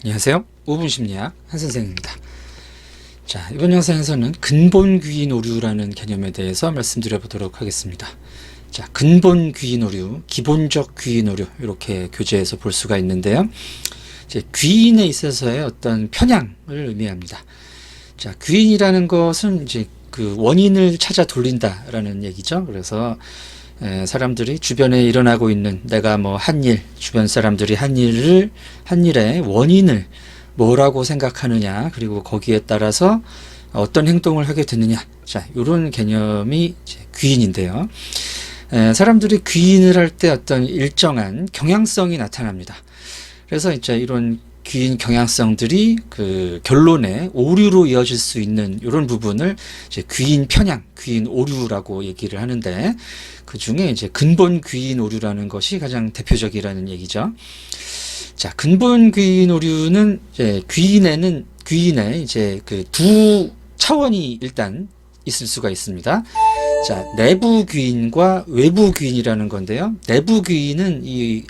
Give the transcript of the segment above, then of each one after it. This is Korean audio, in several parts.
안녕하세요. 5분 심리학 한선생입니다. 자, 이번 영상에서는 근본 귀인 오류라는 개념에 대해서 말씀드려 보도록 하겠습니다. 자, 근본 귀인 오류, 기본적 귀인 오류 이렇게 교재에서 볼 수가 있는데요. 이제 귀인에 있어서의 어떤 편향을 의미합니다. 자, 귀인이라는 것은 이제 그 원인을 찾아 돌린다라는 얘기죠. 그래서 사람들이 주변에 일어나고 있는 내가 뭐 한 일, 주변 사람들이 한 일의 원인을 뭐라고 생각하느냐, 그리고 거기에 따라서 어떤 행동을 하게 되느냐. 자, 이런 개념이 이제 귀인인데요. 사람들이 귀인을 할 때 어떤 일정한 경향성이 나타납니다. 그래서 이제 이런 귀인 경향성들이 그 결론에 오류로 이어질 수 있는 이런 부분을 이제 귀인 편향, 귀인 오류라고 얘기를 하는데, 그 중에 이제 근본 귀인 오류라는 것이 가장 대표적이라는 얘기죠. 자, 근본 귀인 오류는 이제 귀인의 이제 그 두 차원이 일단 있을 수가 있습니다. 자, 내부 귀인과 외부 귀인이라는 건데요. 내부 귀인은 이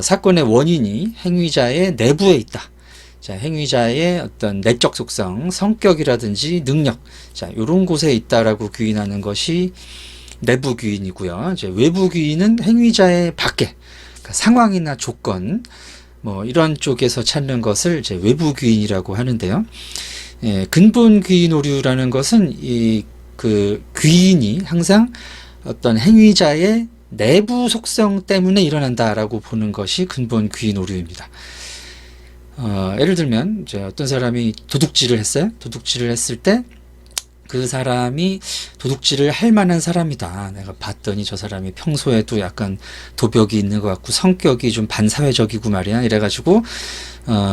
사건의 원인이 행위자의 내부에 있다. 자, 행위자의 어떤 내적 속성, 성격이라든지 능력, 자, 이런 곳에 있다라고 귀인하는 것이 내부 귀인이고요. 이제 외부 귀인은 행위자의 밖에, 그러니까 상황이나 조건, 뭐 이런 쪽에서 찾는 것을 이제 외부 귀인이라고 하는데요. 근본 귀인 오류라는 것은 이 그 귀인이 항상 어떤 행위자의 내부 속성 때문에 일어난다라고 보는 것이 근본 귀인 오류입니다. 예를 들면 이제 어떤 사람이 도둑질을 했어요. 도둑질을 했을 때 그 사람이 도둑질을 할 만한 사람이다. 내가 봤더니 저 사람이 평소에도 약간 도벽이 있는 것 같고 성격이 좀 반사회적이고 말이야. 이래가지고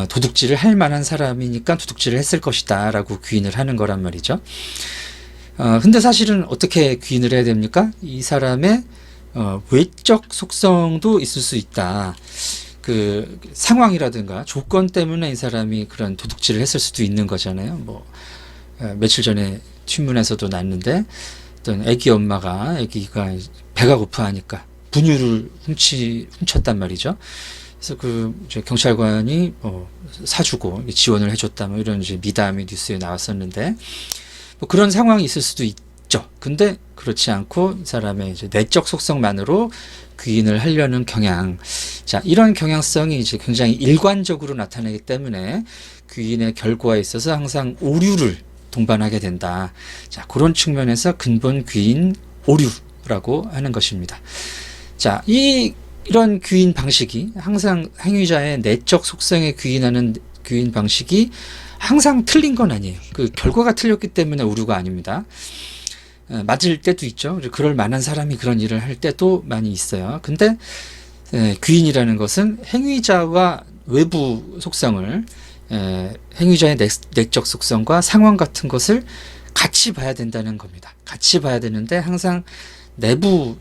도둑질을 할 만한 사람이니까 도둑질을 했을 것이다 라고 귀인을 하는 거란 말이죠. 근데 사실은 어떻게 귀인을 해야 됩니까? 이 사람의 외적 속성도 있을 수 있다. 그 상황이라든가 조건 때문에 이 사람이 그런 도둑질을 했을 수도 있는 거잖아요. 뭐 며칠 전에 신문에서도 났는데 어떤 애기 엄마가 애기가 배가 고파하니까 분유를 훔쳤단 말이죠. 그래서 그 이제 경찰관이 사주고 지원을 해줬다 뭐 이런 이제 미담이 뉴스에 나왔었는데, 뭐 그런 상황이 있을 수도 있죠. 근데 그렇지 않고 이 사람의 이제 내적 속성만으로 귀인을 하려는 경향, 자, 이런 경향성이 이제 굉장히 일관적으로 나타나기 때문에 귀인의 결과에 있어서 항상 오류를 동반하게 된다. 자, 그런 측면에서 근본 귀인 오류라고 하는 것입니다. 자, 이런 귀인 방식이 항상 행위자의 내적 속성에 귀인하는 귀인 방식이 항상 틀린 건 아니에요. 그 결과가 틀렸기 때문에 오류가 아닙니다. 맞을 때도 있죠. 그럴 만한 사람이 그런 일을 할 때도 많이 있어요. 근데 귀인이라는 것은 행위자와 외부 속성을, 행위자의 내적 속성과 상황 같은 것을 같이 봐야 된다는 겁니다. 같이 봐야 되는데 항상 내부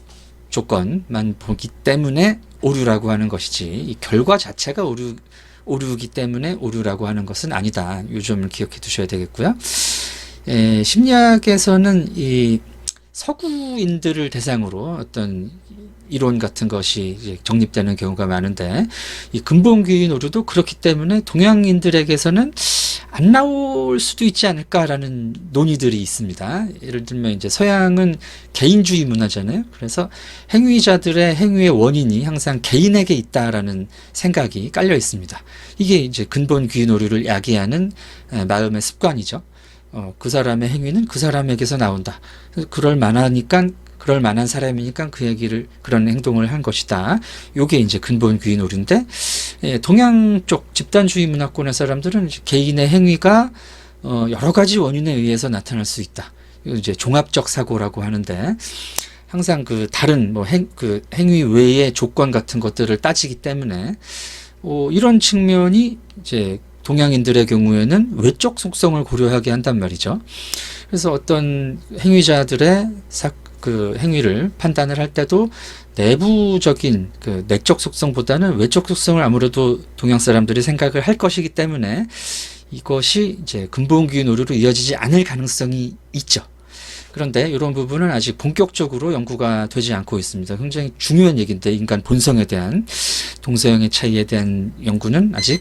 조건만 보기 때문에 오류라고 하는 것이지, 이 결과 자체가 오류이기 때문에 오류라고 하는 것은 아니다. 이 점을 기억해 두셔야 되겠고요. 심리학에서는 이 서구인들을 대상으로 어떤 이론 같은 것이 이제 정립되는 경우가 많은데, 이 근본 귀인 오류도 그렇기 때문에 동양인들에게서는 안 나올 수도 있지 않을까라는 논의들이 있습니다. 예를 들면 이제 서양은 개인주의 문화잖아요. 그래서 행위자들의 행위의 원인이 항상 개인에게 있다라는 생각이 깔려 있습니다. 이게 이제 근본 귀인 오류를 야기하는 마음의 습관이죠. 그 사람의 행위는 그 사람에게서 나온다. 그럴 만한 사람이니까 그런 행동을 한 것이다. 요게 이제 근본 귀인 오류인데, 동양 쪽 집단주의 문화권의 사람들은 개인의 행위가 여러 가지 원인에 의해서 나타날 수 있다. 이거 이제 종합적 사고라고 하는데, 항상 그 다른 뭐 행위 외의 조건 같은 것들을 따지기 때문에 이런 측면이 이제 동양인들의 경우에는 외적 속성을 고려하게 한단 말이죠. 그래서 어떤 행위자들의 그 행위를 판단을 할 때도 내부적인 그 내적 속성보다는 외적 속성을 아무래도 동양 사람들이 생각을 할 것이기 때문에 이것이 이제 근본 귀인 오류로 이어지지 않을 가능성이 있죠. 그런데 이런 부분은 아직 본격적으로 연구가 되지 않고 있습니다. 굉장히 중요한 얘기인데, 인간 본성에 대한, 동서양의 차이에 대한 연구는 아직